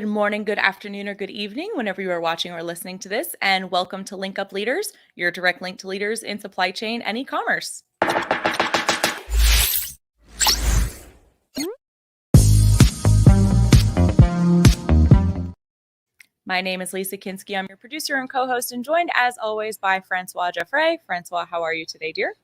Good morning, good afternoon, or good evening, whenever you are watching or listening to this, and welcome to Link Up Leaders, your direct link to leaders in supply chain and e-commerce. My name is Lisa Kinski. I'm your producer and co-host, and joined as always by Francois Jeffrey. Francois, how are you today, dear?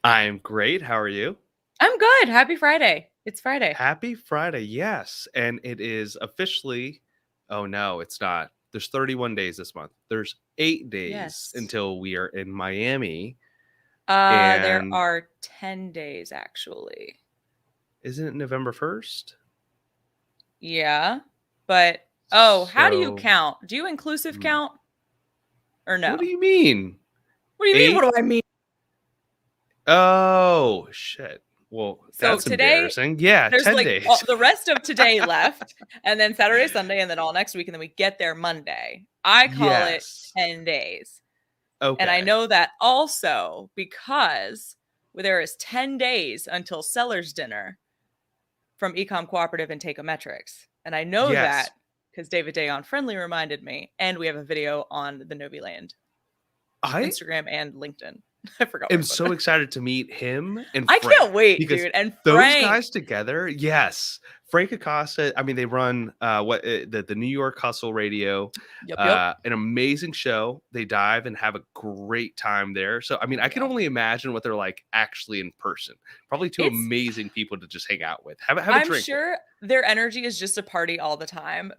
I'm great. How are you? I'm good. Happy Friday. It's Friday. Happy Friday. Yes. And it is officially, oh no, it's not. There's 31 days this month. There's 8 days until we are in Miami. There And are 10 days, actually. Isn't it November 1st? Yeah, but how do you count? Do you inclusive count or no? What do you mean? What do you mean? What do I mean? Oh, shit. Well, So that's today, embarrassing. Yeah, there's 10 like days. the rest of today left, and then Saturday, Sunday, and then all next week, and then we get there Monday. I call it 10 days. Okay. And I know that also because there is 10 days until seller's dinner from Ecom Cooperative and Takeometrics. And I know that because David Day on Friendly reminded me, and we have a video on the Noviland Instagram and LinkedIn. I forgot. I'm so excited to meet him and Frank. I can't wait, dude. And those guys together, yes. Frank Acosta, I mean, they run the New York Hustle Radio, an amazing show. They dive and have a great time there. So, I mean, I can only imagine what they're like actually in person. Probably two amazing people to just hang out with. Have a drink. I'm sure their energy is just a party all the time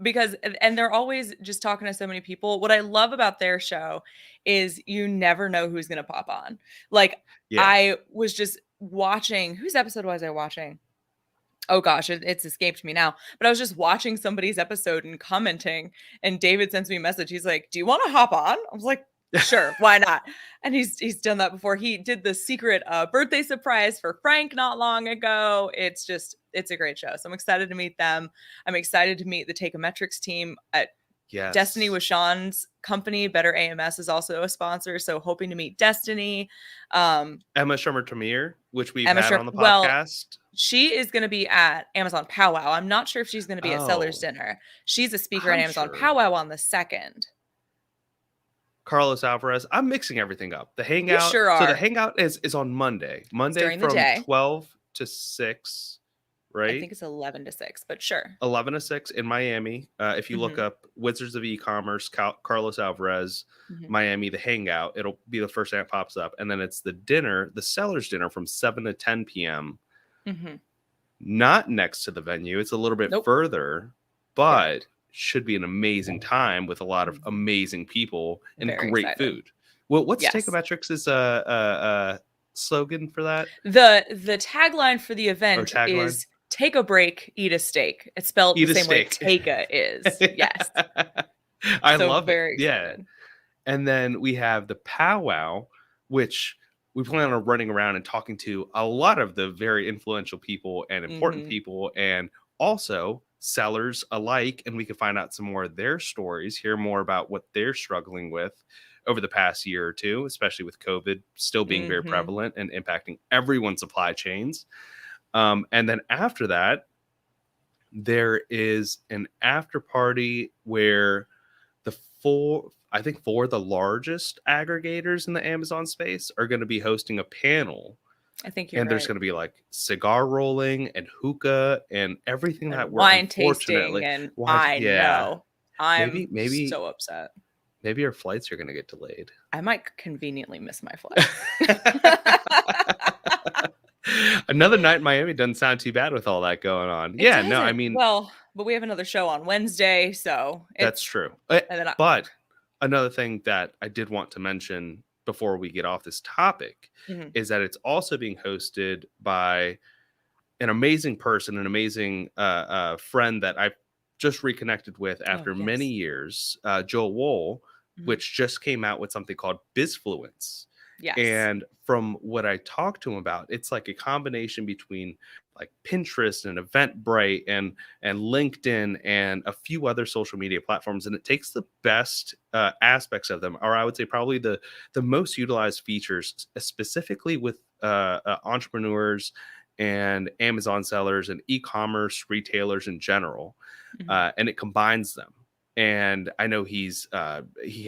and they're always just talking to so many people. What I love about their show is you never know who's going to pop on. Like, I was just watching, whose episode was I watching? Oh gosh, it's escaped me now. But I was just watching somebody's episode and commenting, and David sends me a message. He's like, "Do you want to hop on?" I was like, "Sure, why not?" And he's done that before. He did the secret birthday surprise for Frank not long ago. It's a great show. So I'm excited to meet them. I'm excited to meet the Takeometrics team at Destiny with Sean's company. Better AMS is also a sponsor, so hoping to meet Destiny. Emma Shermer-Tremere, which we've had on the podcast. She is going to be at Amazon Powwow. I'm not sure if she's going to be at Seller's Dinner. She's a speaker at Amazon Powwow on the 2nd. Carlos Alvarez. I'm mixing everything up. The hangout. You sure are. So the hangout is on Monday. Monday from 12 to 6. Right? I think it's 11 to 6, but sure. 11 to 6 in Miami. If you look up Wizards of E-commerce, Carlos Alvarez, Miami, the hangout, it'll be the first thing that pops up. And then it's the dinner, the seller's dinner from 7 to 10 p.m. Not next to the venue. It's a little bit further, but should be an amazing time with a lot of amazing people and great food. Well, what's Takeometrics' slogan for that? The tagline for the event is "Take a break, eat a steak." It's spelled the same way Take-a is. Yes. I love it. Yeah. And then we have the powwow, which we plan on running around and talking to a lot of the very influential people and important people, and also sellers alike. And we can find out some more of their stories, hear more about what they're struggling with over the past year or two, especially with COVID still being very prevalent and impacting everyone's supply chains. And then after that, there is an after party where four of the largest aggregators in the Amazon space are going to be hosting a panel. I think you're right. And there's going to be like cigar rolling and hookah and everything that we're wine tasting. And I know I'm maybe so upset. Maybe our flights are going to get delayed. I might conveniently miss my flight. Another night in Miami doesn't sound too bad with all that going on. I mean, well, but we have another show on Wednesday, so that's true. But another thing that I did want to mention before we get off this topic is that it's also being hosted by an amazing person, an amazing friend that I've just reconnected with after many years, Joel Wohl, which just came out with something called Bizfluence. Yes. And from what I talked to him about, it's like a combination between like Pinterest and Eventbrite and LinkedIn and a few other social media platforms. And it takes the best aspects of them, or I would say probably the most utilized features, specifically with entrepreneurs and Amazon sellers and e-commerce retailers in general, and it combines them. And I know he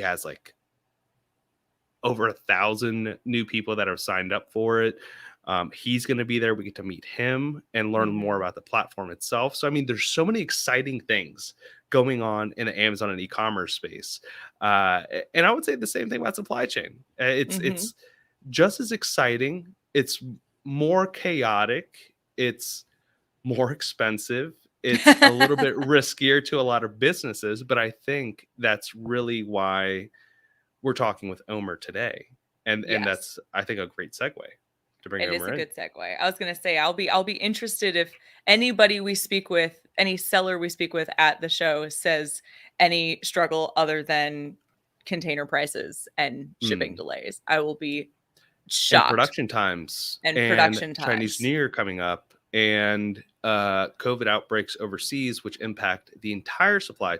has like over 1,000 new people that have signed up for it. He's going to be there. We get to meet him and learn more about the platform itself. So, I mean, there's so many exciting things going on in the Amazon and e-commerce space. And I would say the same thing about supply chain. It's just as exciting. It's more chaotic. It's more expensive. It's a little bit riskier to a lot of businesses, but I think that's really why we're talking with Omer today. And that's, I think, a great segue to bring Omer in. It is a good segue. I was going to say, I'll be interested if anybody we speak with, any seller we speak with at the show says any struggle other than container prices and shipping delays. I will be shocked. And production times. And Chinese New Year coming up. And COVID outbreaks overseas, which impact the entire supply.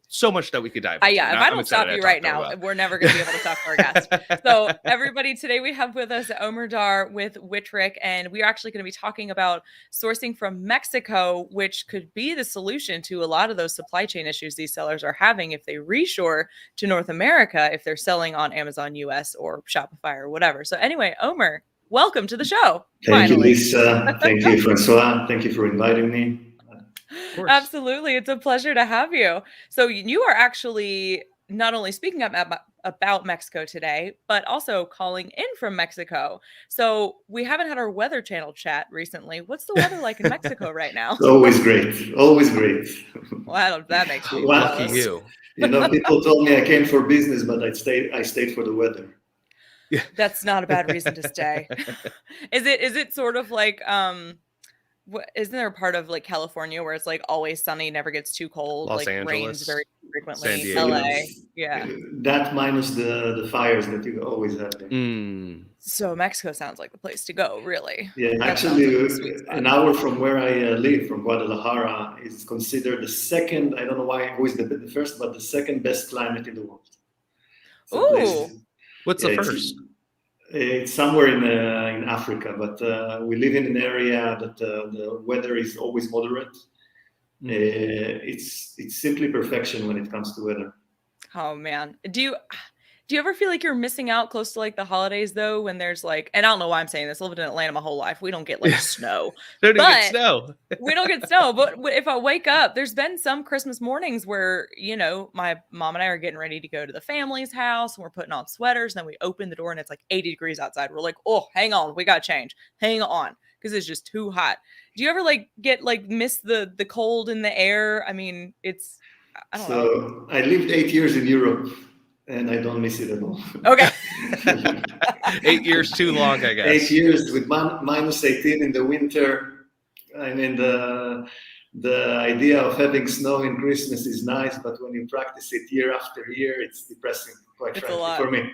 So much that we could dive into. If I don't stop you right now, we're never going to be able to talk to our guests. So everybody, today we have with us Omer Dar with Witrick, and we are actually going to be talking about sourcing from Mexico, which could be the solution to a lot of those supply chain issues these sellers are having if they reshore to North America, if they're selling on Amazon US or Shopify or whatever. So anyway, Omer, welcome to the show. Thank you, Lisa. Thank you, Francois. Thank you for inviting me. Absolutely. It's a pleasure to have you. So you are actually not only speaking about Mexico today, but also calling in from Mexico. So we haven't had our Weather Channel chat recently. What's the weather like in Mexico right now? It's always great. Always great. Well, that makes me lucky you. You know, people told me I came for business, but I stayed for the weather. Yeah. That's not a bad reason to stay. Is it sort of like isn't there a part of like California where it's like always sunny, never gets too cold, Los like Angeles, rains very frequently? San Diego. LA. Yeah. That minus the fires that you always have there. So Mexico sounds like the place to go, really. Yeah, actually an hour from where I live, from Guadalajara, is considered the second, I don't know why who is the first, but the second best climate in the world. Ooh. What's the first? It's somewhere in Africa, but we live in an area that the weather is always moderate. It's simply perfection when it comes to weather. Oh man, do you ever feel like you're missing out close to like the holidays though, when there's like, and I don't know why I'm saying this, I lived in Atlanta my whole life, we don't get like snow. We don't get snow. But if I wake up, there's been some Christmas mornings where, you know, my mom and I are getting ready to go to the family's house and we're putting on sweaters, and then we open the door and it's like 80 degrees outside. We're like, oh, hang on, we got to change. Hang on, because it's just too hot. Do you ever like miss the cold in the air? I mean, I don't know. So I lived 8 years in Europe. And I don't miss it at all. Okay. 8 years too long, I guess. 8 years with minus 18 in the winter. I mean, the idea of having snow in Christmas is nice, but when you practice it year after year, it's depressing, quite frankly, for me.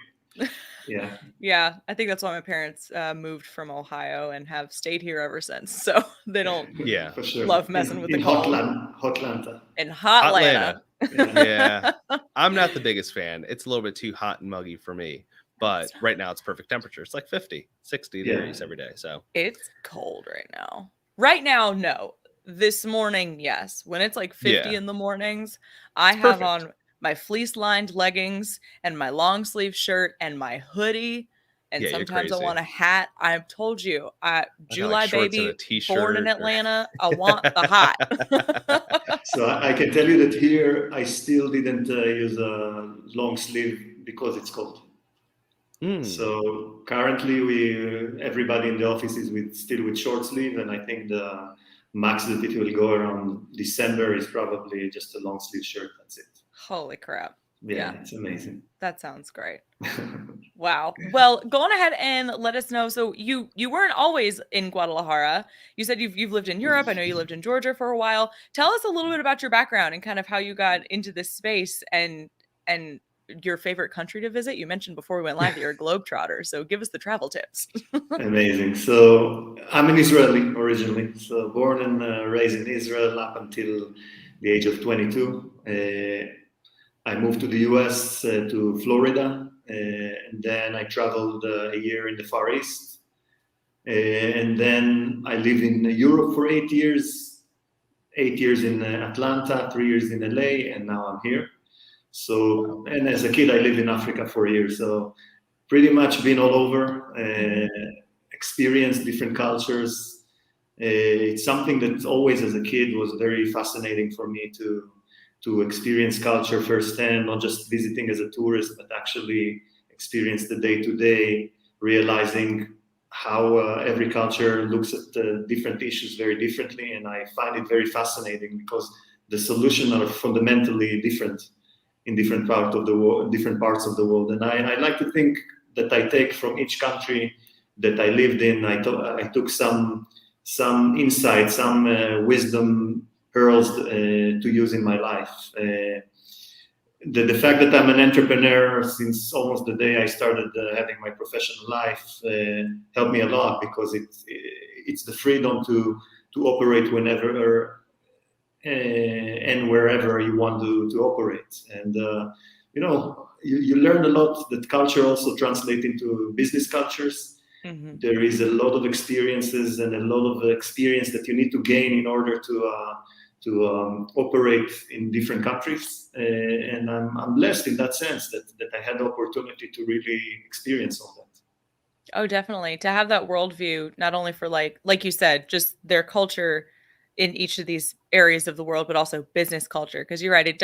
Yeah. Yeah, I think that's why my parents moved from Ohio and have stayed here ever since. So they don't for sure. love messing with the cold. Hotlanta. In Hotlanta. Yeah. I'm not the biggest fan. It's a little bit too hot and muggy for me. But right now it's perfect temperature. It's like 50, 60 degrees every day. So it's cold right now. Right now, no. This morning, yes. When it's like 50 in the mornings, I have on my fleece-lined leggings and my long-sleeve shirt and my hoodie. And sometimes I want a hat. I've told you, July baby, born in Atlanta. I want the hot. So I can tell you that here I still didn't use a long sleeve because it's cold. So currently everybody in the office is still with short sleeve, and I think the max that it will go around December is probably just a long sleeve shirt. That's it. Holy crap. Yeah, it's amazing. That sounds great. Wow. Well, go on ahead and let us know. So you weren't always in Guadalajara. You said you've lived in Europe. I know you lived in Georgia for a while. Tell us a little bit about your background and kind of how you got into this space and your favorite country to visit. You mentioned before we went live that you're a globetrotter. So give us the travel tips. Amazing. So I'm an Israeli originally. So born and raised in Israel up until the age of 22. I moved to the US, to Florida, and then I traveled a year in the Far East. And then I lived in Europe for 8 years, 8 years in Atlanta, 3 years in LA, and now I'm here. So, and as a kid, I lived in Africa for a year. So pretty much been all over, experienced different cultures. It's something that always as a kid was very fascinating for me to experience culture firsthand, not just visiting as a tourist, but actually experience the day-to-day, realizing how every culture looks at different issues very differently. And I find it very fascinating because the solutions are fundamentally different in different parts of the world, And I like to think that I take from each country that I lived in, I took some insight, some wisdom pearls to use in my life. The fact that I'm an entrepreneur since almost the day I started having my professional life helped me a lot, because it's the freedom to operate whenever and wherever you want to operate. And you learn a lot that culture also translates into business cultures. Mm-hmm. There is a lot of experiences and a lot of experience that you need to gain in order to operate in different countries. And I'm blessed in that sense that I had the opportunity to really experience all that. Oh, definitely. To have that worldview, not only for like you said, just their culture in each of these areas of the world, but also business culture. Because you're right, it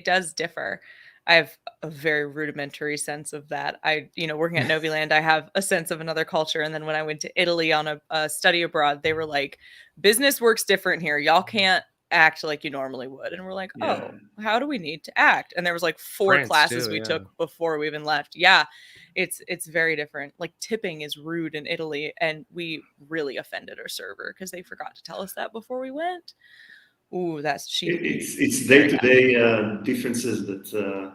does differ. I have a very rudimentary sense of that. Working at Noviland, I have a sense of another culture. And then when I went to Italy on a study abroad, they were like, business works different here. Y'all can't act like you normally would. And we're like, oh, how do we need to act? And there was like 4 classes we took before we even left. Yeah, it's very different. Like tipping is rude in Italy, and we really offended our server because they forgot to tell us that before we went. Ooh, it's day-to-day differences that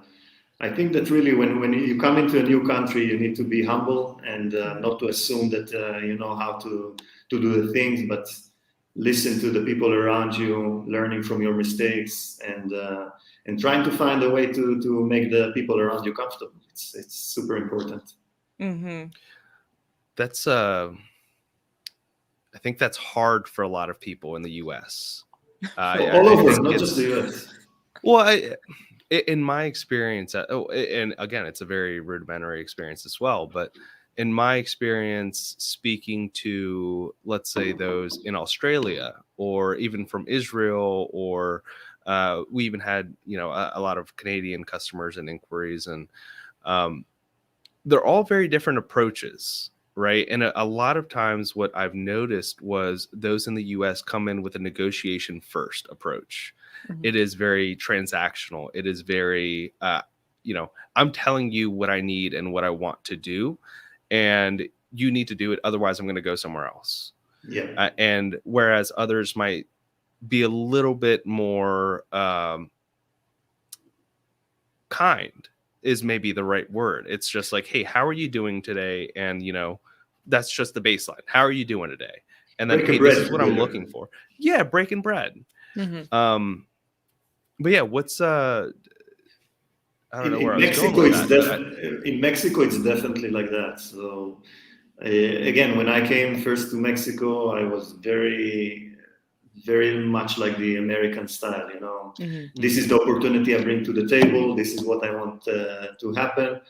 I think that really when you come into a new country, you need to be humble and not to assume that you know how to do the things, but listen to the people around you, learning from your mistakes, and trying to find a way to make the people around you comfortable. It's super important. Mm-hmm. That's I think that's hard for a lot of people in the U.S. All over, not just the U.S. Well, in my experience, and again, it's a very rudimentary experience as well, but in my experience speaking to, let's say, those in Australia or even from Israel, or we even had, a lot of Canadian customers and inquiries, and they're all very different approaches, right? And a lot of times what I've noticed was those in the US come in with a negotiation first approach. Mm-hmm. It is very transactional. It is very, I'm telling you what I need and what I want to do, and you need to do it. Otherwise, I'm going to go somewhere else. Yeah. And whereas others might be a little bit more kind is maybe the right word. It's just like, hey, how are you doing today? And, that's just the baseline. How are you doing today? And then, hey, this is what I'm looking for. Yeah, breaking bread. Mm-hmm. But yeah, what's I don't know where in Mexico, in Mexico, it's definitely like that. So again, when I came first to Mexico, I was very, very much like the American style. Mm-hmm. This is the opportunity I bring to the table. This is what I want to happen.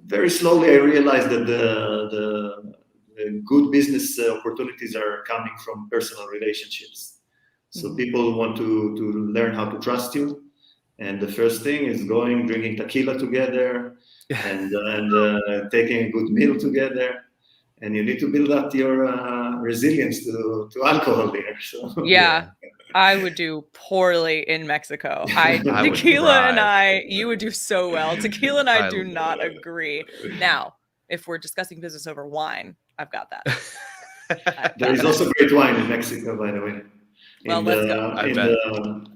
Very slowly, I realized that the good business opportunities are coming from personal relationships. So mm-hmm. people want to learn how to trust you. And the first thing is drinking tequila together and taking a good meal together. And you need to build up your resilience to alcohol there. So, yeah. I would do poorly in Mexico. Tequila and you would do so well. Tequila and I do not agree. Now, if we're discussing business over wine, I've got that. There is also great wine in Mexico, by the way. Well, let's go.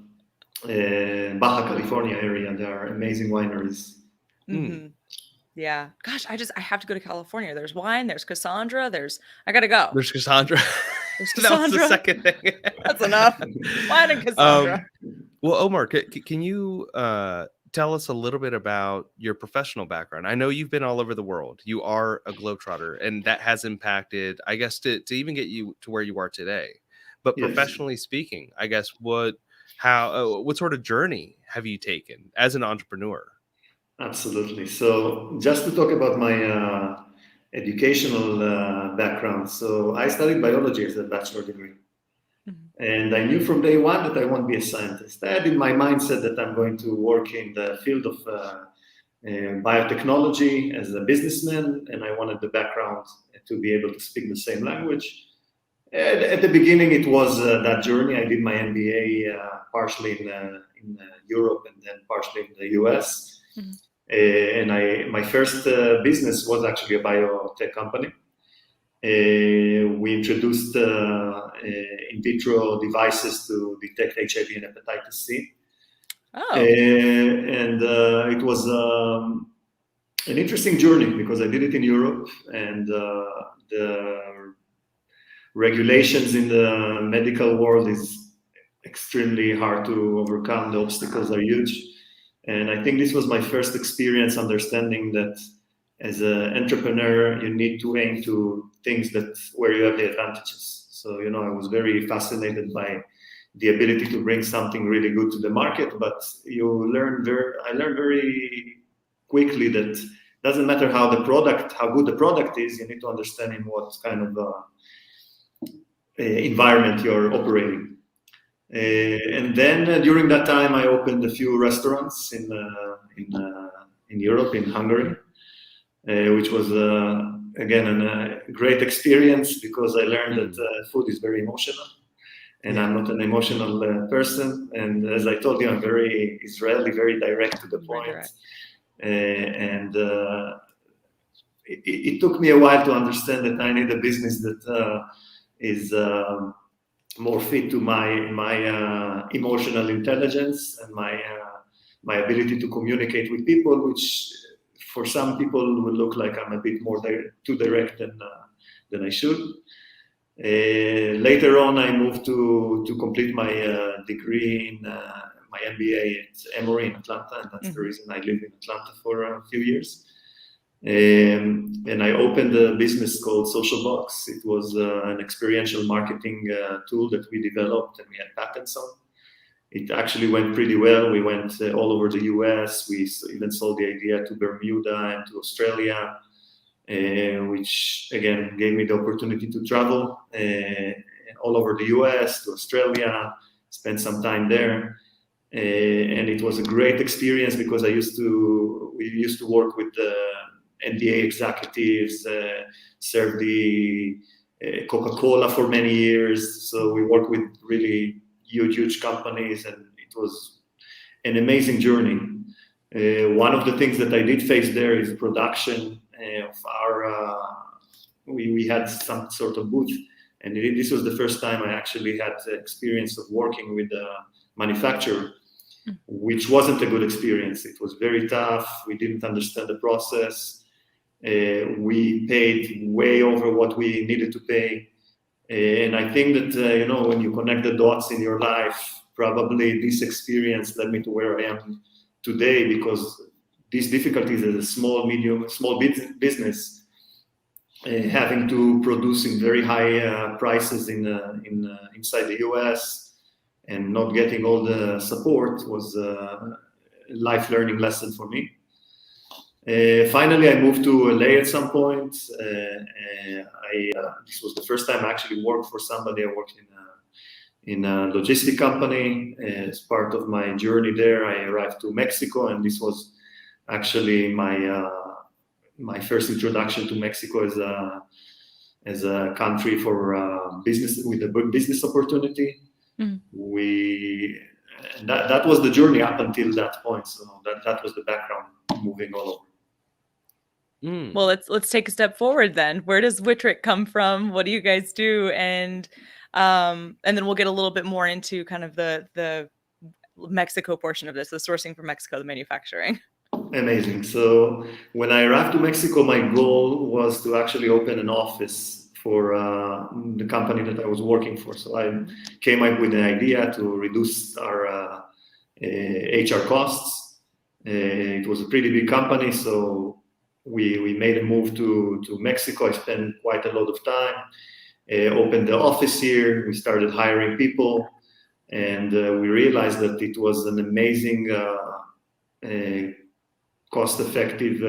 In Baja California area, there are amazing wineries. Mm-hmm. Yeah. Gosh, I have to go to California. There's wine, there's Cassandra, I gotta go. There's Cassandra. That was the second thing. That's enough. Wine and Cassandra. Well, Omar, can you tell us a little bit about your professional background? I know you've been all over the world. You are a globetrotter, and that has impacted, I guess, to even get you to where you are today. But professionally speaking, I guess, what sort of journey have you taken as an entrepreneur? Absolutely. So just to talk about my educational background. So I studied biology as a bachelor degree. And I knew from day one that I won't be a scientist. I had in my mindset that I'm going to work in the field of biotechnology as a businessman, and I wanted the background to be able to speak the same language. At the beginning, it was that journey. I did my MBA partially in Europe and then partially in the US. And my first business was actually a biotech company. We introduced in vitro devices to detect HIV and hepatitis C. And it was an interesting journey because I did it in Europe, and the regulations in the medical world is extremely hard to overcome. The obstacles are huge. And I think this was my first experience understanding that as an entrepreneur, you need to aim to things where you have the advantages. So, I was very fascinated by the ability to bring something really good to the market, but I learned very quickly that it doesn't matter how good the product is, you need to understand in what kind of environment you're operating. And then during that time, I opened a few restaurants in Europe, in Hungary. Which was, again, a great experience because I learned that food is very emotional, and I'm not an emotional person. And as I told you, I'm very Israeli, very direct to the point. And it took me a while to understand that I need a business that is more fit to my emotional intelligence and my ability to communicate with people, which for some people will look like I'm a bit more too direct than I should. Later on, I moved to complete my degree in my MBA at Emory in Atlanta, and that's the reason I lived in Atlanta for a few years. And I opened a business called Social Box. It was an experiential marketing tool that we developed and we had patents on. It actually went pretty well. We went all over the US. We even sold the idea to Bermuda and to Australia, which again gave me the opportunity to travel all over the US, to Australia, spend some time there. And it was a great experience because we used to work with the NBA executives, served the Coca-Cola for many years. So we worked with really huge companies, and it was an amazing journey. One of the things that I did face there is production of our. We had some sort of booth, and this was the first time I actually had the experience of working with a manufacturer, which wasn't a good experience. It was very tough. We didn't understand the process. We paid way over what we needed to pay. And I think that, when you connect the dots in your life, probably this experience led me to where I am today, because these difficulties as a small business, having to produce in very high prices inside the US and not getting all the support was a life learning lesson for me. Finally, I moved to LA at some point. This was the first time I actually worked for somebody. I worked in a logistic company. As part of my journey there, I arrived to Mexico, and this was actually my first introduction to Mexico as a country for business, with a good business opportunity. That was the journey up until that point. So that was the background, moving all over. Well, let's take a step forward then. Where does Witrick come from? What do you guys do? And then we'll get a little bit more into kind of the Mexico portion of this, the sourcing from Mexico, the manufacturing. Amazing. So when I arrived to Mexico, my goal was to actually open an office for the company that I was working for. So I came up with an idea to reduce our HR costs. It was a pretty big company, so we made a move to Mexico. I spent quite a lot of time, opened the office here. We started hiring people, and we realized that it was an amazing, cost-effective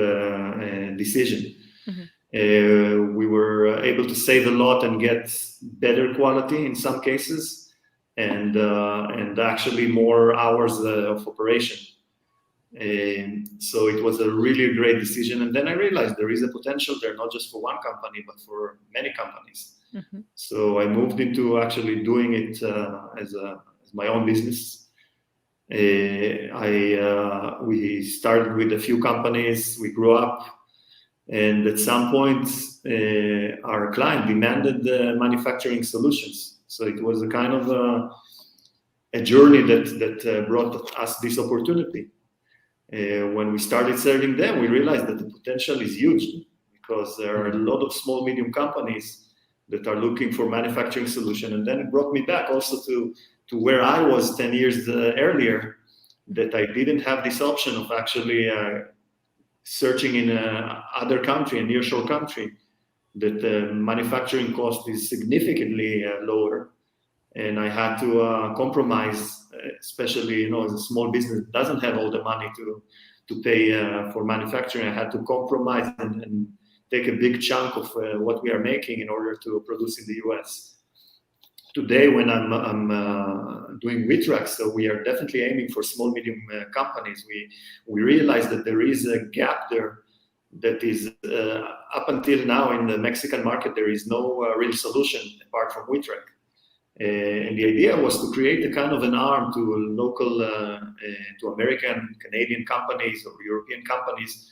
decision. We were able to save a lot and get better quality in some cases, and actually more hours of operation. So it was a really great decision. And then I realized there is a potential there, not just for one company, but for many companies. So I moved into actually doing it as my own business. We started with a few companies. We grew up, and at some point, our client demanded manufacturing solutions. So it was a kind of a journey that brought us this opportunity. When we started serving them, we realized that the potential is huge, because there are a lot of small, medium companies that are looking for manufacturing solution. And then it brought me back also to where I was 10 years earlier, that I didn't have this option of actually searching in other country, a nearshore country, that the manufacturing cost is significantly lower. And I had to compromise, especially, as a small business doesn't have all the money to pay for manufacturing. I had to compromise and take a big chunk of what we are making in order to produce in the US. Today, when I'm doing WeTrack, so we are definitely aiming for small, medium companies. We realize that there is a gap there that is, up until now in the Mexican market, there is no real solution apart from WeTrack. And the idea was to create a kind of an arm to local, to American, Canadian companies or European companies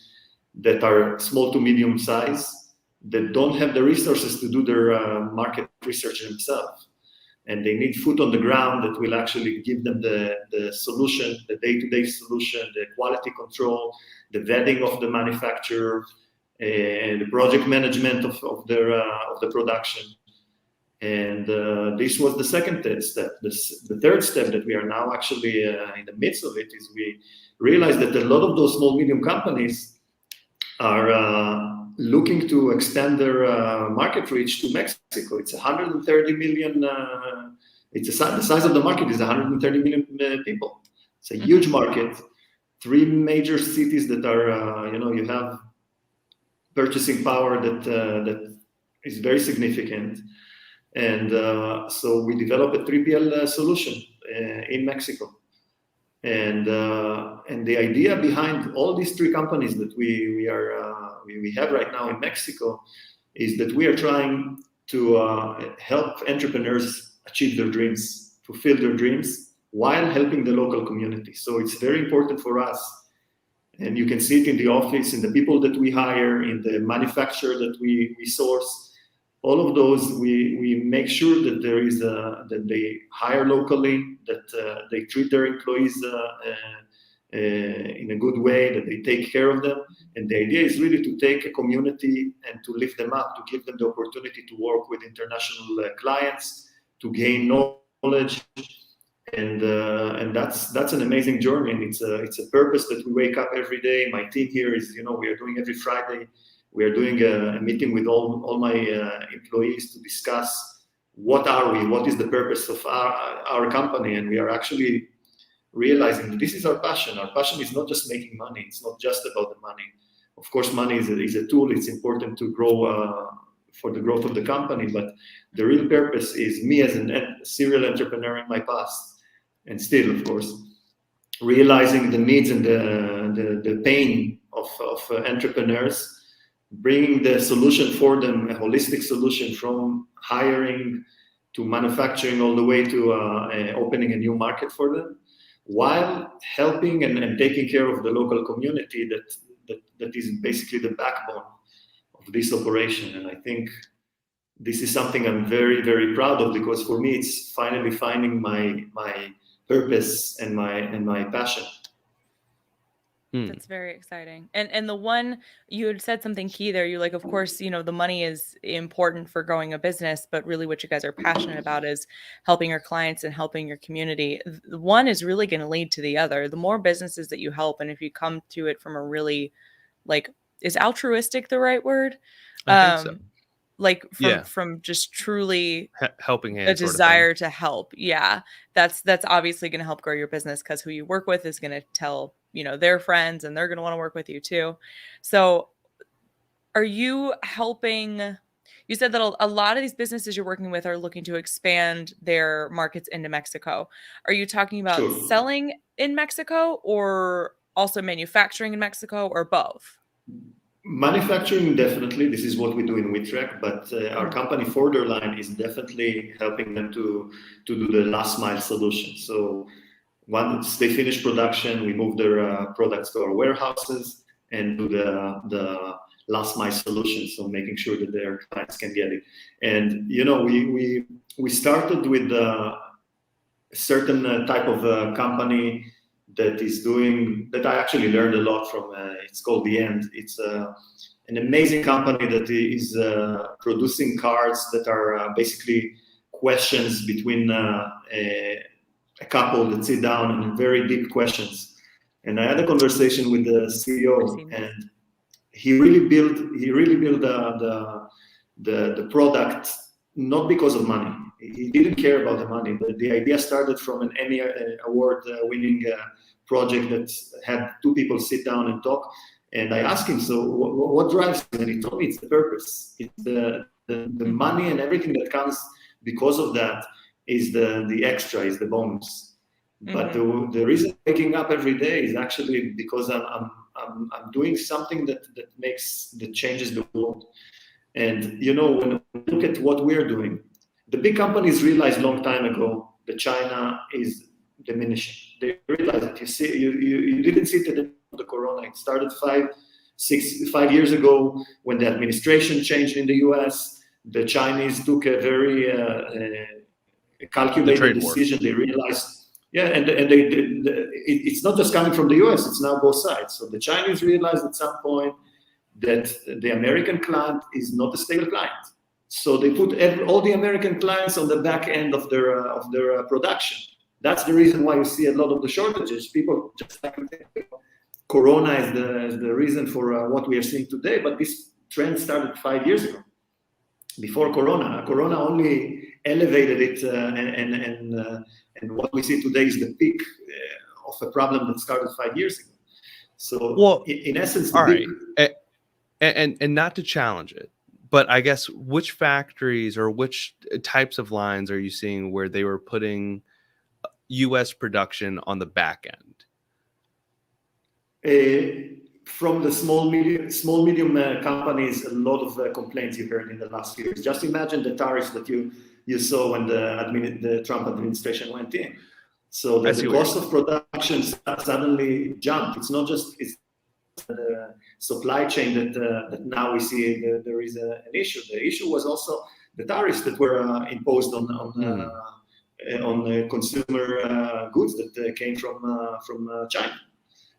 that are small to medium size, that don't have the resources to do their market research themselves. And they need foot on the ground that will actually give them the solution, the day-to-day solution, the quality control, the vetting of the manufacturer, and the project management of the production. And this was the second step. The third step that we are now actually in the midst of it is we realize that a lot of those small, medium companies are looking to extend their market reach to Mexico. It's 130 million. The size of the market is 130 million people. It's a huge market. 3 major cities that are, you have purchasing power that is very significant. And so we developed a 3PL solution in Mexico. And the idea behind all these 3 companies that we have right now in Mexico is that we are trying to help entrepreneurs achieve their dreams, fulfill their dreams, while helping the local community. So it's very important for us. And you can see it in the office, in the people that we hire, in the manufacturer that we source. All of those, we make sure that there is that they hire locally, that they treat their employees in a good way, that they take care of them. And the idea is really to take a community and to lift them up, to give them the opportunity to work with international clients, to gain knowledge. And that's an amazing journey. And it's a purpose that we wake up every day. My team here is, we are doing every Friday. We are doing a meeting with all my employees to discuss what is the purpose of our company. And we are actually realizing that this is our passion. Our passion is not just making money. It's not just about the money. Of course, money is a tool. It's important to grow for the growth of the company. But the real purpose is me as a serial entrepreneur in my past, and still, of course, realizing the needs and the pain of entrepreneurs, bringing the solution for them, a holistic solution from hiring to manufacturing all the way to opening a new market for them, while helping and taking care of the local community that is basically the backbone of this operation. And I think this is something I'm very, very proud of, because for me, it's finally finding my purpose and my passion. That's very exciting. And the one, you had said something key there. You like, of course, you know, the money is important for growing a business, but really what you guys are passionate about is helping your clients and helping your community. The one is really going to lead to the other. The more businesses that you help, and if you come to it from a really, like, is altruistic the right word? I think so. Like from just truly helping a desire to help. Yeah. That's obviously going to help grow your business, because who you work with is going to tell, you know, their friends, and they're going to want to work with you too. So are you helping? You said that a lot of these businesses you're working with are looking to expand their markets into Mexico. Are you talking about selling in Mexico, or also manufacturing in Mexico, or both? Manufacturing, definitely. This is what we do in WeTrack, but our company Forderline is definitely helping them to do the last mile solution. So once they finish production, we move their products to our warehouses and do the last mile solution. So making sure that their clients can get it. And you know, we started with a certain type of company that is doing, that I actually learned a lot from. It's called The End. It's an amazing company that is producing cards that are basically questions between a couple that sit down, and very deep questions. And I had a conversation with the CEO, and he really built the product not because of money. He didn't care about the money, but the idea started from an Emmy award winning project that had two people sit down and talk. And I asked him, so what drives you? And he told me it's the purpose. It's the money and everything that comes because of that is the extra, is the bonus. But the reason I'm waking up every day is actually because I'm doing something that changes the world. And you know, when we look at what we're doing, the big companies realized long time ago that China is diminishing. They realized that you didn't see it at the end of the corona. It started 5 years ago when the administration changed in the US. The Chinese took a very calculated decision. They realized, and it's not just coming from the US, it's now both sides. So the Chinese realized at some point that the American client is not a stable client. So they put all the American clients on the back end of their production. That's the reason why you see a lot of the shortages. People just like Corona is the reason for what we are seeing today, but this trend started 5 years ago. Before Corona only elevated it, and what we see today is the peak of a problem that started 5 years ago. So, in essence, and not to challenge it, but I guess which factories or which types of lines are you seeing where they were putting U.S. production on the back end? From the small medium companies, a lot of complaints you heard in the last few years. Just imagine the tariffs that you saw when the Trump administration went in. So the cost of production suddenly jumped. It's not just the supply chain that now we see there is an issue. The issue was also the tariffs that were imposed on consumer goods that came from China.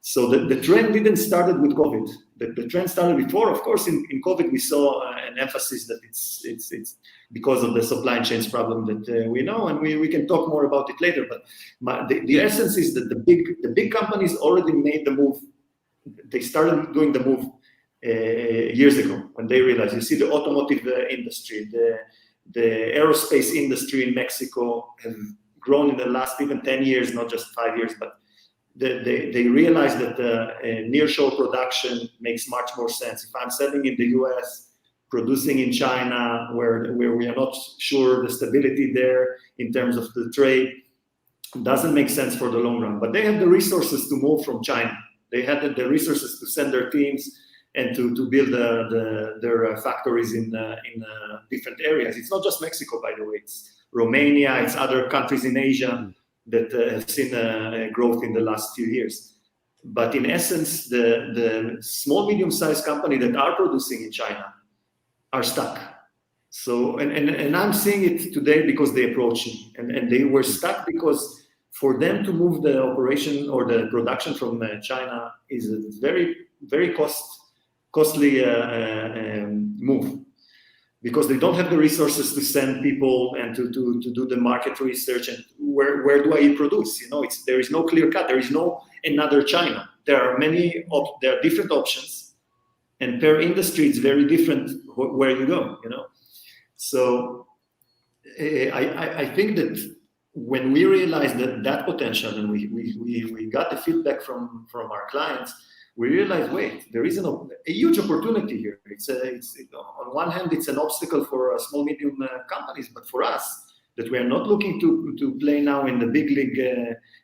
So the trend didn't start with COVID. The trend started before. Of course, in COVID we saw an emphasis that it's because of the supply chains problem that we know, and we can talk more about it later. But the essence is that the big companies already made the move. They started doing the move years ago when they realized. You see the automotive industry, the aerospace industry in Mexico have grown in the last even 10 years, not just 5 years, but they realized that nearshore production makes much more sense. If I'm selling in the US, producing in China, where we are not sure the stability there in terms of the trade, doesn't make sense for the long run. But they have the resources to move from China. They had the resources to send their teams and to build their factories in different areas. It's not just Mexico, by the way. It's Romania, it's other countries in Asia that have seen a growth in the last few years. But in essence, the small, medium-sized company that are producing in China are stuck. So, and I'm seeing it today because they approach me. And they were stuck because for them to move the operation or the production from China is a very, very costly move, because they don't have the resources to send people and to do the market research and where do I produce? There is no clear cut. There is no another China. There are there are different options, and per industry it's very different where you go. So I think that when we realized that potential, and we got the feedback from our clients, we realized, wait, there is a huge opportunity here. It's on one hand, it's an obstacle for small, medium companies, but for us, that we are not looking to play now in the big league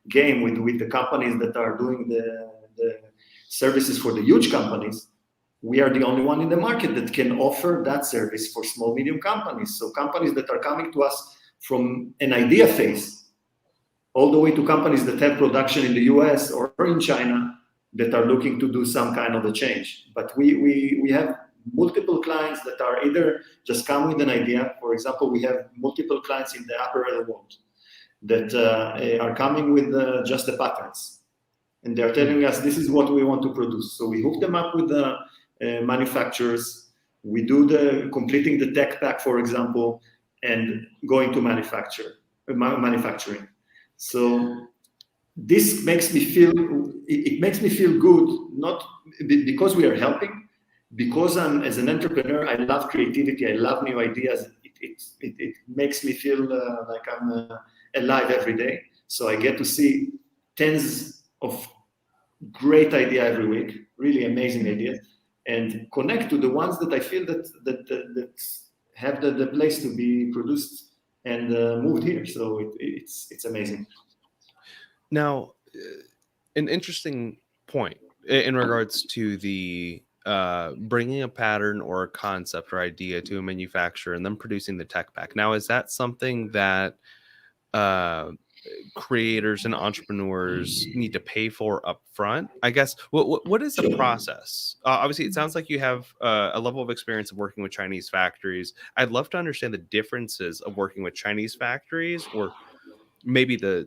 game with the companies that are doing the services for the huge companies. We are the only one in the market that can offer that service for small, medium companies. So companies that are coming to us from an idea phase, all the way to companies that have production in the US or in China, that are looking to do some kind of a change. But we have multiple clients that are either just come with an idea. For example, we have multiple clients in the apparel world that are coming with just the patterns. And they're telling us, this is what we want to produce. So we hook them up with the manufacturers. We do completing the tech pack, for example, and going to manufacturing. So this makes me feel, it makes me feel good, not because we are helping, because as an entrepreneur, I love creativity, I love new ideas. It makes me feel like I'm alive every day. So I get to see tens of great ideas every week, really amazing ideas, and connect to the ones that I feel that have the place to be produced and moved here. So it's amazing. Now, an interesting point in regards to the bringing a pattern or a concept or idea to a manufacturer and then producing the tech pack. Now, is that something that creators and entrepreneurs need to pay for upfront? I guess, what is the process? Obviously, it sounds like you have a level of experience of working with Chinese factories. I'd love to understand the differences of working with Chinese factories, or maybe the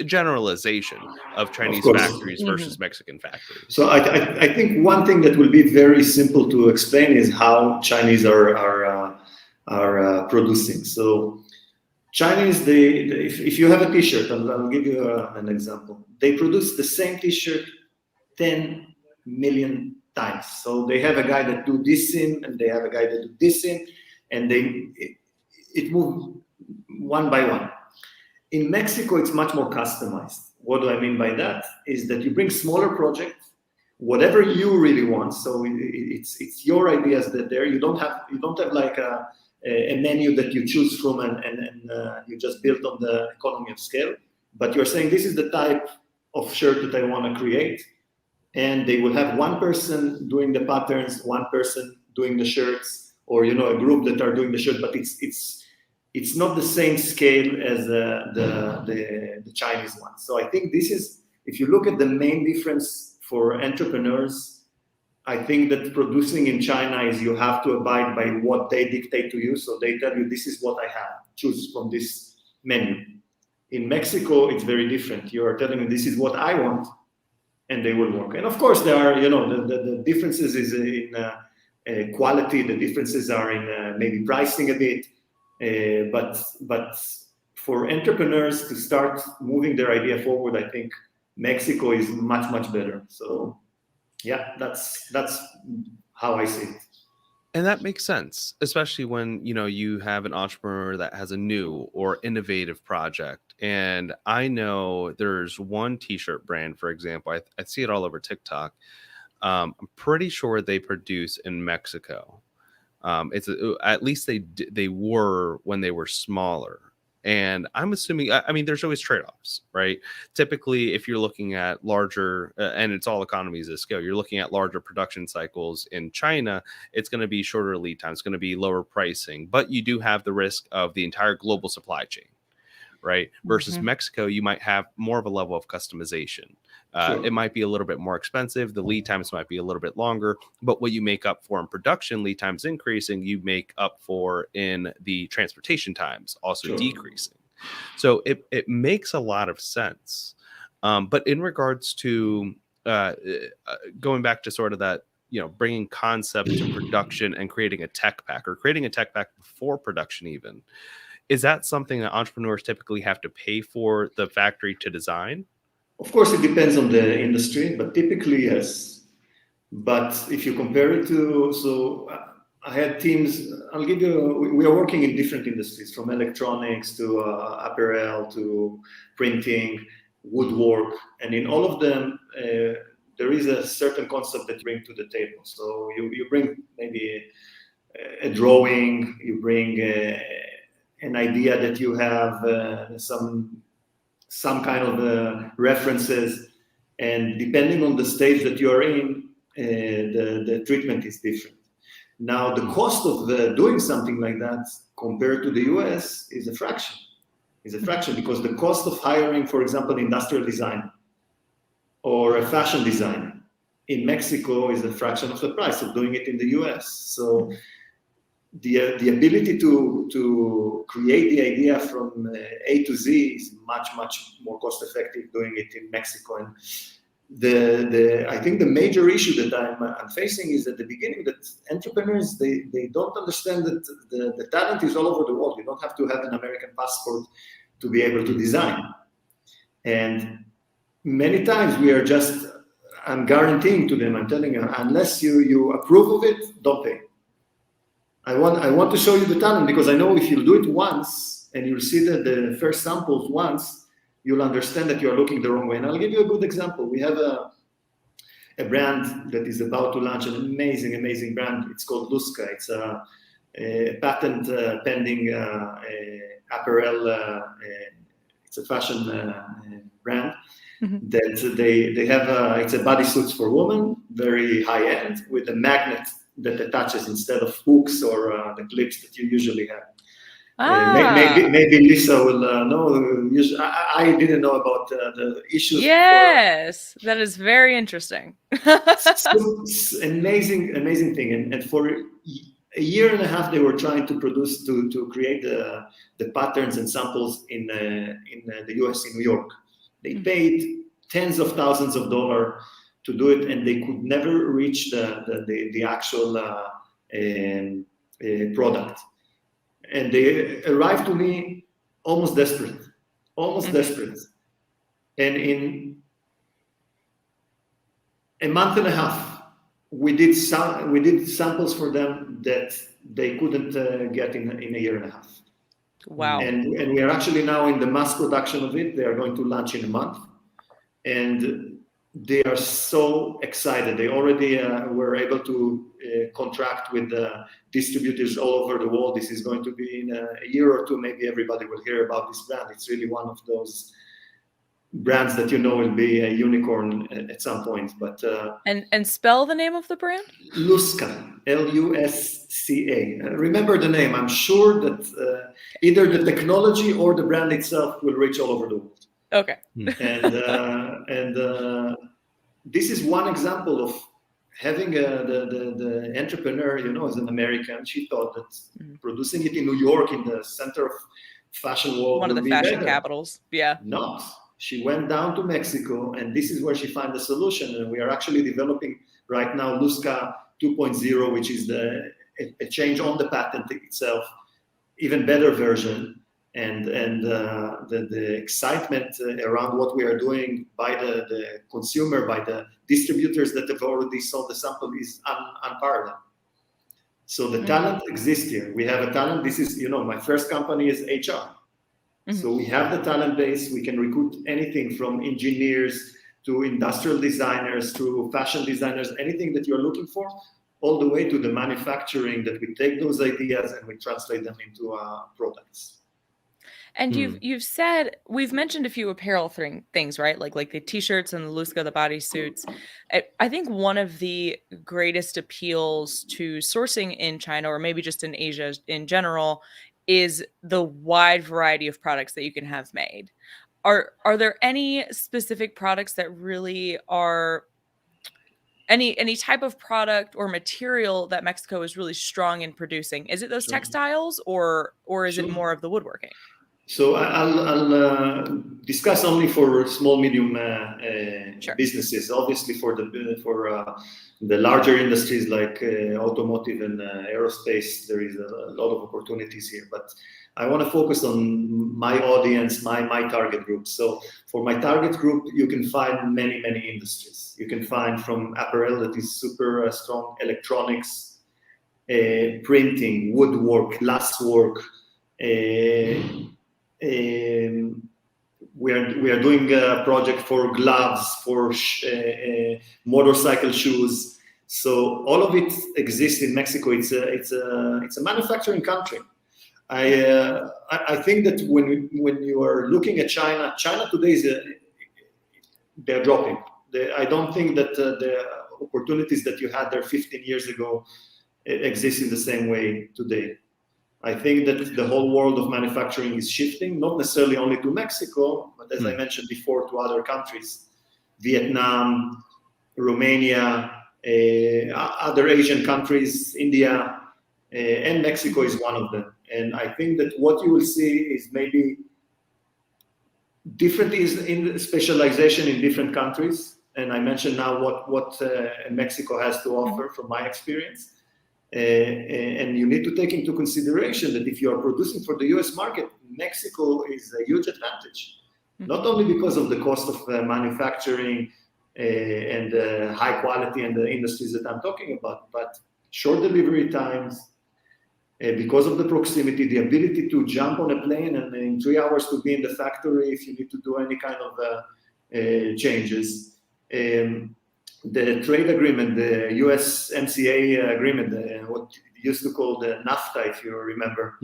generalization of Chinese factories versus Mexican factories. So I think one thing that will be very simple to explain is how Chinese are producing. So Chinese, if you have a T-shirt, I'll give you an example. They produce the same T-shirt 10 million times. So they have a guy that do this in, and they have a guy that do this in, and it moves one by one. In Mexico, it's much more customized. What do I mean by that? Is that you bring smaller projects, whatever you really want. So it's your ideas that there. You don't have like a menu that you choose from and you just build on the economy of scale. But you're saying, this is the type of shirt that I want to create, and they will have one person doing the patterns, one person doing the shirts, or a group that are doing the shirt. But it's not the same scale as the Chinese one. So I think this is, if you look at the main difference for entrepreneurs, I think that producing in China is you have to abide by what they dictate to you. So they tell you, this is what I have, choose from this menu. In Mexico, it's very different. You are telling me, this is what I want, and they will work. And of course, there are, the differences is in quality. The differences are in maybe pricing a bit. But for entrepreneurs to start moving their idea forward, I think Mexico is much, much better. So yeah, that's how I see it. And that makes sense, especially when, you have an entrepreneur that has a new or innovative project. And I know there's one T-shirt brand, for example, I see it all over TikTok. I'm pretty sure they produce in Mexico. At least they were when they were smaller. And I'm assuming, there's always trade-offs, right? Typically, if you're looking at larger, and it's all economies of scale, you're looking at larger production cycles in China, it's going to be shorter lead time, it's going to be lower pricing, but you do have the risk of the entire global supply chain, right? Versus Mexico, you might have more of a level of customization. It might be a little bit more expensive. The lead times might be a little bit longer, but what you make up for in production, lead times increasing, you make up for in the transportation times also decreasing. So it makes a lot of sense. But in regards to going back to sort of that, bringing concept to production and creating a tech pack, or creating a tech pack before production even, is that something that entrepreneurs typically have to pay for the factory to design? Of course, it depends on the industry, but typically, yes. But if you compare it to, I had teams, we are working in different industries, from electronics to apparel to printing, woodwork, and in all of them, there is a certain concept that you bring to the table. So you bring maybe a drawing, you bring an idea that you have, some kind of references, and depending on the stage that you are in, the treatment is different. Now, the cost of doing something like that compared to the US is a fraction. Because the cost of hiring, for example, an industrial designer or a fashion designer in Mexico is a fraction of the price of doing it in the US. So the ability to create the idea from A to Z is much more cost effective doing it in Mexico. And I think the major issue that I'm facing is at the beginning that entrepreneurs they don't understand that the talent is all over the world. You don't have to have an American passport to be able to design. And many times I'm guaranteeing to them, I'm telling you, unless you approve of it, don't pay. I want to show you the talent, because I know if you do it once and you'll see the first samples once, you'll understand that you're looking the wrong way. And I'll give you a good example. We have a brand that is about to launch, an amazing brand. It's called Luska. It's a patent pending apparel. It's a fashion brand. Mm-hmm. That they have. It's a bodysuits for women, very high end, with a magnet that attaches instead of hooks or the clips that you usually have. Maybe Lisa will know. I didn't know about the issues. Yes, that is very interesting. It's amazing thing. And for a year and a half, they were trying to produce, to create the patterns and samples in the US, in New York. They paid tens of thousands of dollars to do it, and they could never reach the actual product. And they arrived to me almost desperate. And in a month and a half, we did samples for them that they couldn't get in a year and a half. Wow. And we are actually now in the mass production of it. They are going to launch in a month. And they are so excited. They already were able to contract with distributors all over the world. This is going to be in a year or two. Maybe everybody will hear about this brand. It's really one of those brands that will be a unicorn at some point. But and spell the name of the brand? Luska, Lusca. Remember the name. I'm sure that either the technology or the brand itself will reach all over the world. Okay. And this is one example of having the entrepreneur, as an American, she thought that producing it in New York, in the center of fashion world, one of the fashion capitals. Yeah. Not. She went down to Mexico, and this is where she found the solution. And we are actually developing right now Luska 2.0, which is a change on the patent itself, even better version. And the excitement around what we are doing by the consumer, by the distributors that have already sold the sample is unparalleled. So the talent exists here. We have a talent. This is, my first company is HR. So we have the talent base. We can recruit anything from engineers to industrial designers to fashion designers, anything that you're looking for, all the way to the manufacturing, that we take those ideas and we translate them into products. And you've said, we've mentioned a few apparel things, right? Like the t-shirts and the Luska, the bodysuits. I think one of the greatest appeals to sourcing in China, or maybe just in Asia in general, is the wide variety of products that you can have made. Are there any specific products that really are any type of product or material that Mexico is really strong in producing? Is it those textiles or is it more of the woodworking? So I'll discuss only for small, medium Sure. businesses. Obviously, for the larger industries like automotive and aerospace, there is a lot of opportunities here. But I want to focus on my audience, my target group. So for my target group, you can find many industries. You can find from apparel that is super strong, electronics, printing, woodwork, glasswork. We are doing a project for gloves, for motorcycle shoes. So all of it exists in Mexico. It's a manufacturing country. I think that when you are looking at China today they're dropping. I don't think that the opportunities that you had there 15 years ago exist in the same way today. I think that the whole world of manufacturing is shifting, not necessarily only to Mexico, but as I mentioned before, to other countries, Vietnam, Romania, other Asian countries, India, and Mexico is one of them. And I think that what you will see is maybe different is in specialization in different countries. And I mentioned now what Mexico has to offer from my experience. And you need to take into consideration that if you are producing for the US market, Mexico is a huge advantage, not only because of the cost of manufacturing and high quality and the industries that I'm talking about, but short delivery times, because of the proximity, the ability to jump on a plane and in 3 hours to be in the factory if you need to do any kind of changes. The trade agreement, the USMCA agreement, what you used to call the NAFTA, if you remember,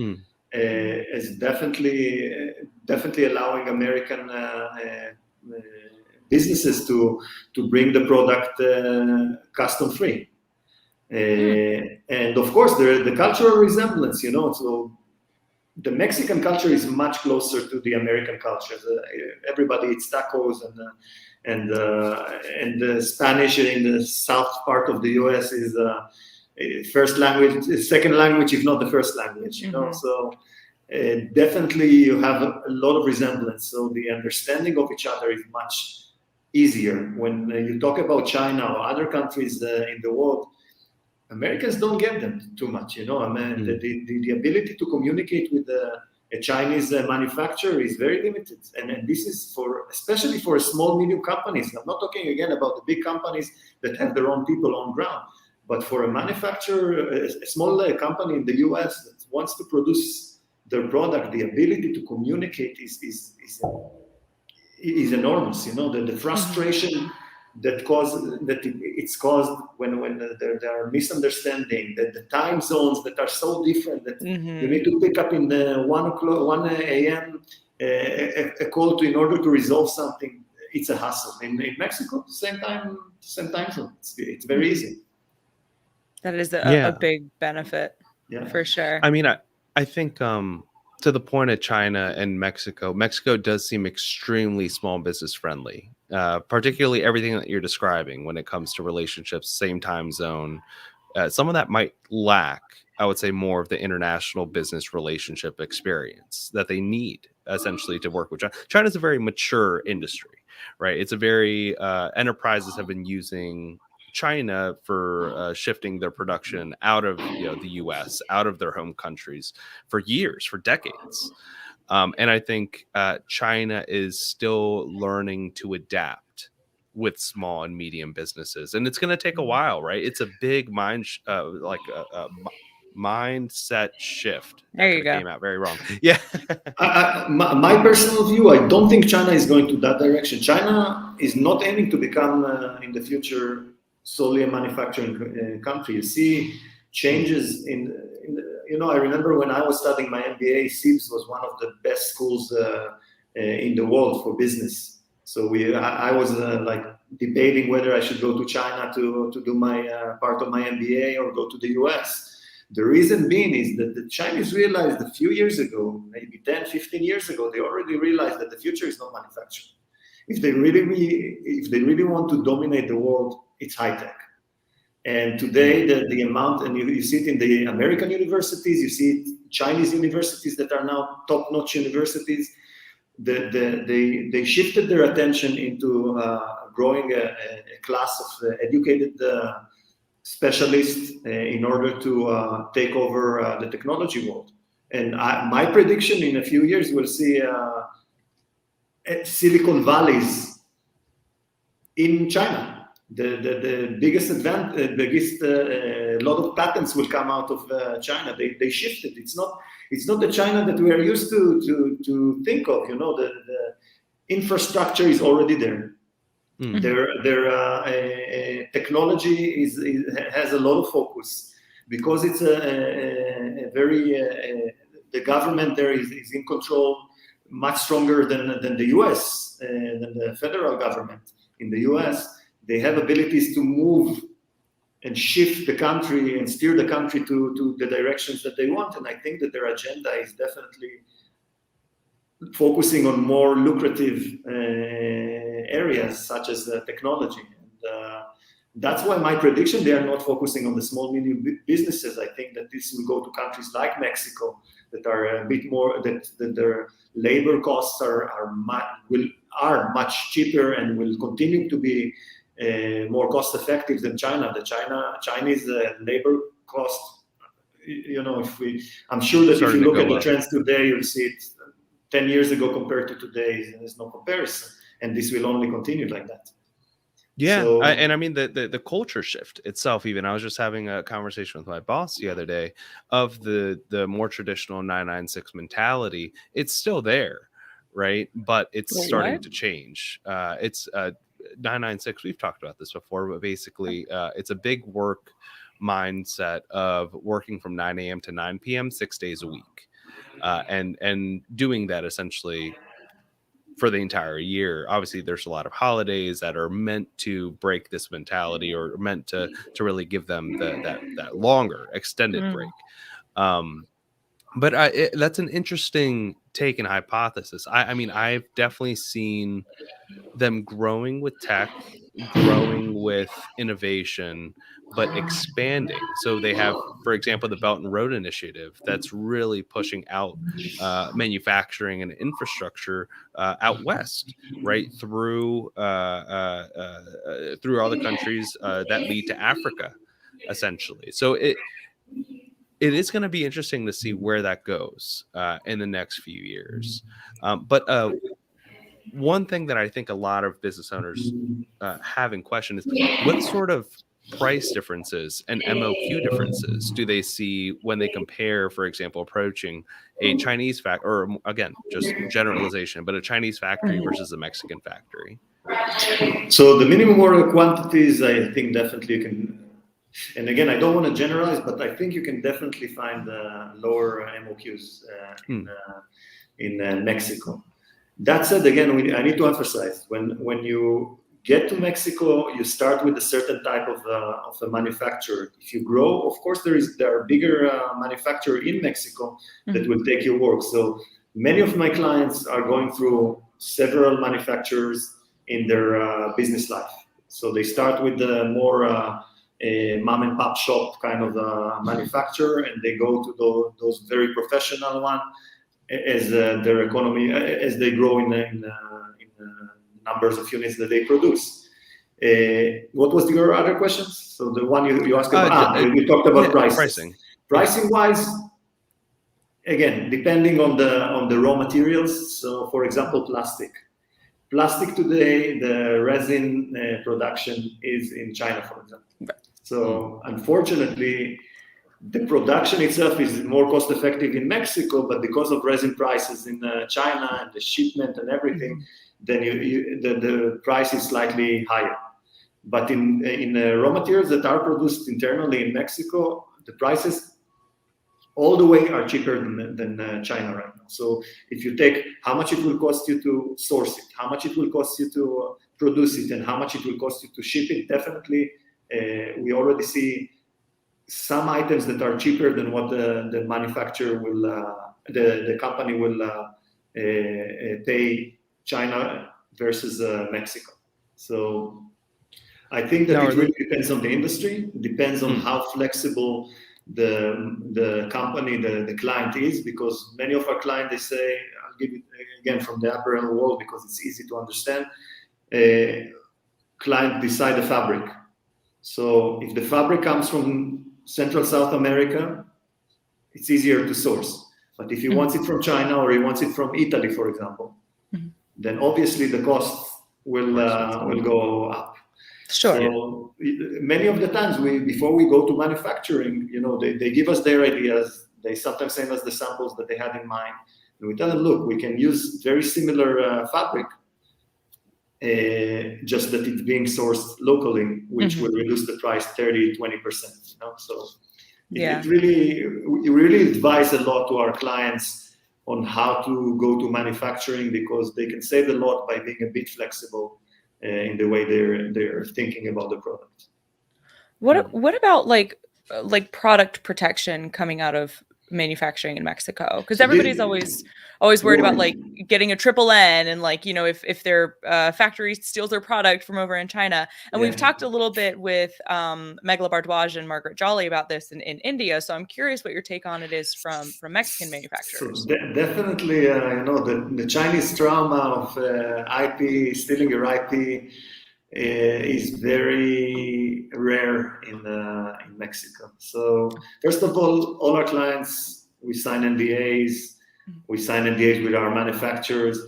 is definitely allowing American businesses to bring the product custom free. And of course, the cultural resemblance, so the Mexican culture is much closer to the American culture. Everybody eats tacos, and the Spanish in the south part of the US is first language, second language, if not the first language. So definitely you have a lot of resemblance. So the understanding of each other is much easier. When you talk about China or other countries in the world, Americans don't get them too much, I mean, the ability to communicate with a Chinese manufacturer is very limited. And this is especially for small, medium companies. I'm not talking again about the big companies that have their own people on ground, but for a manufacturer, a small company in the US that wants to produce their product, the ability to communicate is enormous. The frustration it's caused when there are misunderstanding, that the time zones that are so different that you need to pick up in the 1 a.m. A call in order to resolve something. It's a hassle. In Mexico, same time zone. It's very easy. That is a big benefit, for sure. I mean, I think to the point of China and Mexico does seem extremely small business friendly. Particularly everything that you're describing when it comes to relationships, same time zone. Some of that might lack, I would say, more of the international business relationship experience that they need essentially to work with China. China's a very mature industry, right? It's a very enterprises have been using China for shifting their production out of the US, out of their home countries for years, for decades. And I think China is still learning to adapt with small and medium businesses, and it's going to take a while, right? It's a big mindset shift. There you go. Came out very wrong. Yeah. My personal view, I don't think China is going to that direction. China is not aiming to become in the future solely a manufacturing country. You see changes I remember when I was studying my MBA, CIBS was one of the best schools in the world for business. So I was debating whether I should go to China to do my part of my MBA or go to the US. The reason being is that the Chinese realized a few years ago, maybe 10, 15 years ago, they already realized that the future is not manufacturing. If they really want to dominate the world, it's high tech. And today, the amount, and you see it in the American universities, you see it Chinese universities that are now top-notch universities. They shifted their attention into growing a class of educated specialists in order to take over the technology world. And my prediction in a few years, we'll see Silicon Valleys in China. The biggest lot of patents will come out of China. They shifted. It's not the China that we are used to think of. The infrastructure is already there. Their technology has a lot of focus because it's a very the government there is in control much stronger than the U.S. Than the federal government. In the U.S., they have abilities to move and shift the country and steer the country to the directions that they want. And I think that their agenda is definitely focusing on more lucrative areas such as technology. And that's why my prediction, they are not focusing on the small, medium businesses. I think that this will go to countries like Mexico that are a bit more, that their labor costs are much cheaper and will continue to be more cost effective than China. The Chinese labor cost, I'm sure that if you look at the trends today, you'll see it 10 years ago compared to today, there's no comparison. And this will only continue like that. Yeah. And I mean, the culture shift itself, even I was just having a conversation with my boss the other day of the more traditional 996 mentality. It's still there, right? But it's starting to change. It's 996. We've talked about this before, but basically it's a big work mindset of working from 9 a.m. to 9 p.m. 6 days a week. And doing that essentially for the entire year. Obviously, there's a lot of holidays that are meant to break this mentality or meant to really give them that longer extended break. But that's an interesting take and hypothesis. I mean, I've definitely seen them growing with tech, growing with innovation, but expanding. So they have, for example, the Belt and Road Initiative that's really pushing out manufacturing and infrastructure out west, right through all the countries that lead to Africa, essentially. So it is going to be interesting to see where that goes in the next few years. But one thing that I think a lot of business owners have in question is what sort of price differences and MOQ differences do they see when they compare, for example, approaching a Chinese factory, or again, just generalization, but a Chinese factory versus a Mexican factory? So the minimum order quantities, I think definitely you can, and again, I don't want to generalize, but I think you can definitely find lower MOQs in Mexico. That said, again, I need to emphasize, when you get to Mexico, you start with a certain type of a manufacturer. If you grow, of course, there are bigger manufacturers in Mexico that will take your work. So many of my clients are going through several manufacturers in their business life. So they start with the more mom and pop shop kind of manufacturer, and they go to those very professional ones as their economy, as they grow in numbers of units that they produce. What was your other questions? So the one you asked about, you talked about pricing. Pricing-wise, again, depending on the raw materials. So, for example, plastic. Plastic today, the resin production is in China, for example. So, unfortunately, the production itself is more cost-effective in Mexico, but because of resin prices in China and the shipment and everything, then the price is slightly higher. But in raw materials that are produced internally in Mexico, the prices all the way are cheaper than China right now. So if you take how much it will cost you to source it, how much it will cost you to produce it, and how much it will cost you to ship it, definitely we already see some items that are cheaper than what the manufacturer will, the company will pay China versus Mexico. So I think that it really depends on the industry, depends on how flexible the company, the client is, because many of our clients, they say, I'll give it again from the apparel world because it's easy to understand. Client decide the fabric. So if the fabric comes from Central South America, it's easier to source. But if he wants it from China or he wants it from Italy, for example, then obviously the cost will go up. Sure. So many of the times before we go to manufacturing, they give us their ideas. They sometimes send us the samples that they had in mind. And we tell them, look, we can use very similar fabric, just that it's being sourced locally, which will reduce the price 30, 20%. So we really advise a lot to our clients on how to go to manufacturing, because they can save a lot by being a bit flexible in the way they're thinking about the product. What about like product protection coming out of manufacturing in Mexico? Because everybody's always worried about like getting a triple N and like, if their factory steals their product from over in China. And we've talked a little bit with Megla Bardwaj and Margaret Jolly about this in India. So I'm curious what your take on it is from Mexican manufacturers. So definitely, the Chinese trauma of IP, stealing your IP, is very rare in Mexico. So first of all our clients, we sign NDAs. We sign NDAs with our manufacturers,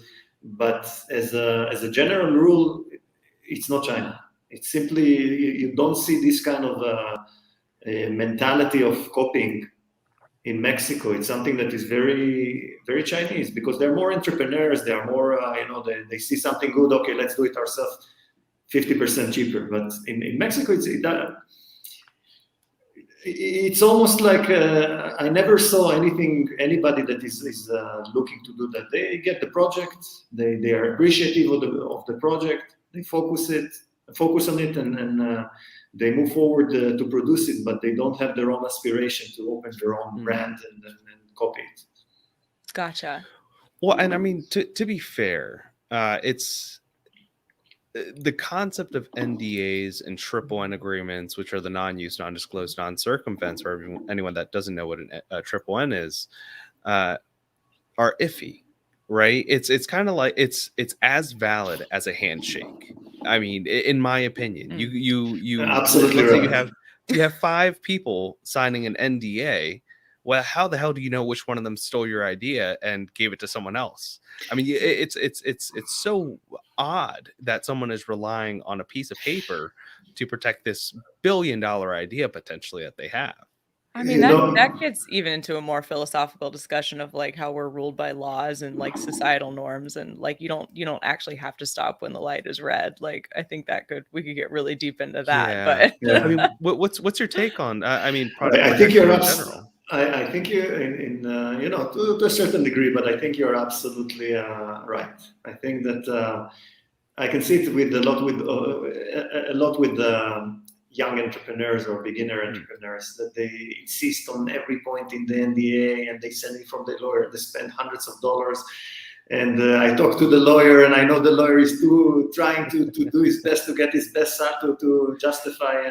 but as a general rule, it's not China. It's simply you don't see this kind of mentality of copying in Mexico. It's something that is very, very Chinese, because they're more entrepreneurs. They are more, they see something good. Okay, let's do it ourselves, 50% cheaper. But in Mexico, it's almost like I never saw anybody that is looking to do that. They get the project, they are appreciative of the project, they focus on it, and they move forward to produce it, but they don't have their own aspiration to open their own brand and copy it. Gotcha. Well, and I mean, to be fair, it's the concept of NDAs and triple N agreements, which are the non-use, non-disclosed, non-circumvents, for anyone that doesn't know what a triple N is, are iffy, right? It's kind of like it's as valid as a handshake. I mean, in my opinion, you absolutely let's right. say you have 5 people signing an NDA. Well, how the hell do you know which one of them stole your idea and gave it to someone else? I mean, it's so odd that someone is relying on a piece of paper to protect this billion-dollar idea potentially that they have. I mean, that gets even into a more philosophical discussion of like how we're ruled by laws and like societal norms, and like you don't actually have to stop when the light is red. Like I think we could get really deep into that. But I mean, what's your take on? I mean, product protection in general. I think you, to a certain degree, but I think you're absolutely right. I think that I can see it with a lot with young entrepreneurs or beginner entrepreneurs, that they insist on every point in the NDA, and they send it from the lawyer. They spend hundreds of dollars, and I talk to the lawyer, and I know the lawyer is trying to do his best to get his best to justify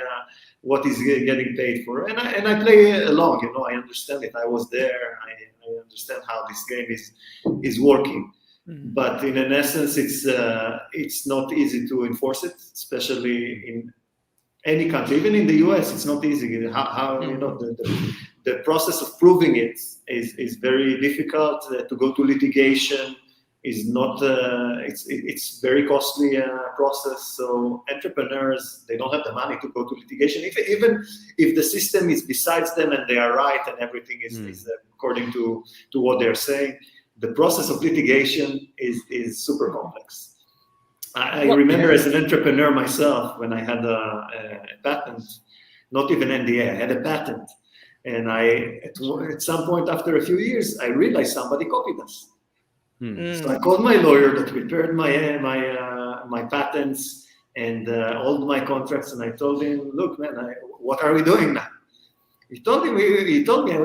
what he's getting paid for, and I play along. I understand it. I was there. I understand how this game is working. But in an essence, it's not easy to enforce it, especially in any country. Even in the US, it's not easy. How the process of proving it is very difficult. To go to litigation is not. It's very costly process. So entrepreneurs, they don't have the money to go to litigation. Even if the system is besides them and they are right and everything is according to what they're saying, the process of litigation is super complex. I remember as an entrepreneur myself, when I had a patent, not even NDA, I had a patent. And at some point after a few years, I realized somebody copied us. So I called my lawyer that prepared my patents and all my contracts, and I told him, look, man, what are we doing now? He told me we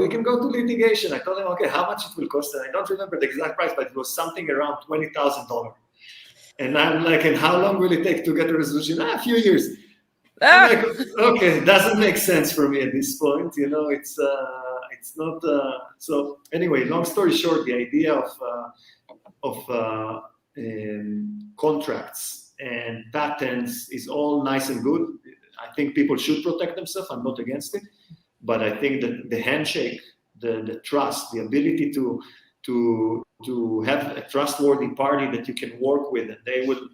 can go to litigation. I told him, okay, how much it will cost? And I don't remember the exact price, but it was something around $20,000. And I'm like, and how long will it take to get a resolution? A few years. I'm like, okay, it doesn't make sense for me at this point. It's not. So anyway, long story short, the idea of contracts and patents is all nice and good. I think people should protect themselves. I'm not against it, but I think that the handshake, the trust, the ability to have a trustworthy party that you can work with, and they will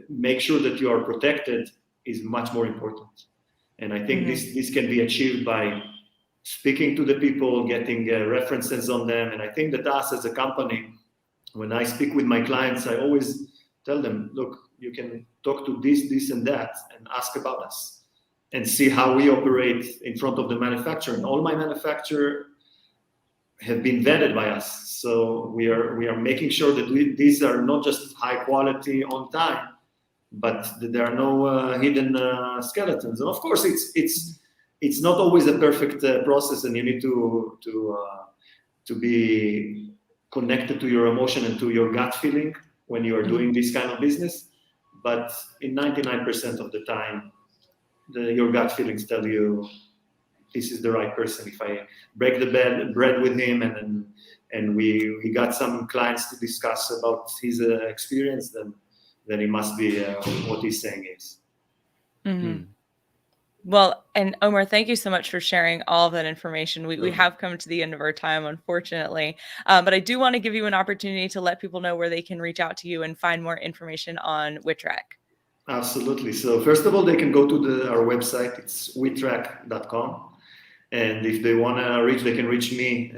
make sure that you are protected, is much more important. And I think this can be achieved by speaking to the people, getting references on them. And I think that us as a company, when I speak with my clients, I always tell them, look, you can talk to this, and that, and ask about us, and see how we operate in front of the manufacturer. And all my manufacturers have been vetted by us. So we are making sure that these are not just high quality on time, but that there are no hidden skeletons. And of course, it's not always a perfect process, and you need to be connected to your emotion and to your gut feeling when you are doing this kind of business. But in 99% of the time, your gut feelings tell you this is the right person. If I break the bread with him, and we got some clients to discuss about his experience, then it must be what he's saying is. Well, and Omer, thank you so much for sharing all of that information. We have come to the end of our time, unfortunately, but I do want to give you an opportunity to let people know where they can reach out to you and find more information on WITRAC. Absolutely. So first of all, they can go to our website. It's witrac.com. And if they want to reach, they can reach me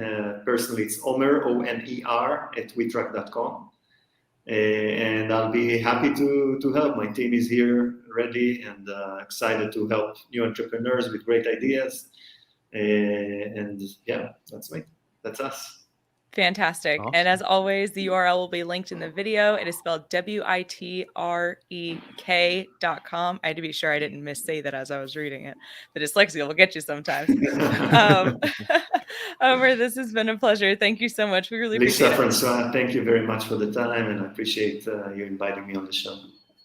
personally. It's Omer, Oner, at witrac.com. And I'll be happy to help. My team is here, ready, and excited to help new entrepreneurs with great ideas. And yeah, that's me. That's us. Fantastic. Awesome. And as always, the URL will be linked in the video. It is spelled witrek.com. I had to be sure I didn't missay that as I was reading it. The dyslexia will get you sometimes. Omer, this has been a pleasure. Thank you so much. We really appreciate it. Lisa, Francois, thank you very much for the time, and I appreciate you inviting me on the show.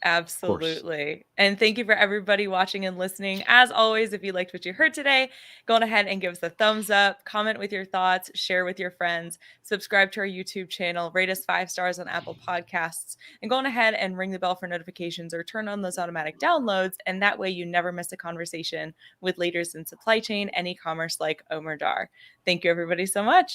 Absolutely. And thank you for everybody watching and listening. As always, if you liked what you heard today, go on ahead and give us a thumbs up, comment with your thoughts, share with your friends, subscribe to our YouTube channel, rate us 5 stars on Apple Podcasts, and go on ahead and ring the bell for notifications or turn on those automatic downloads. And that way you never miss a conversation with leaders in supply chain and e-commerce like Omer Dar. Thank you everybody so much.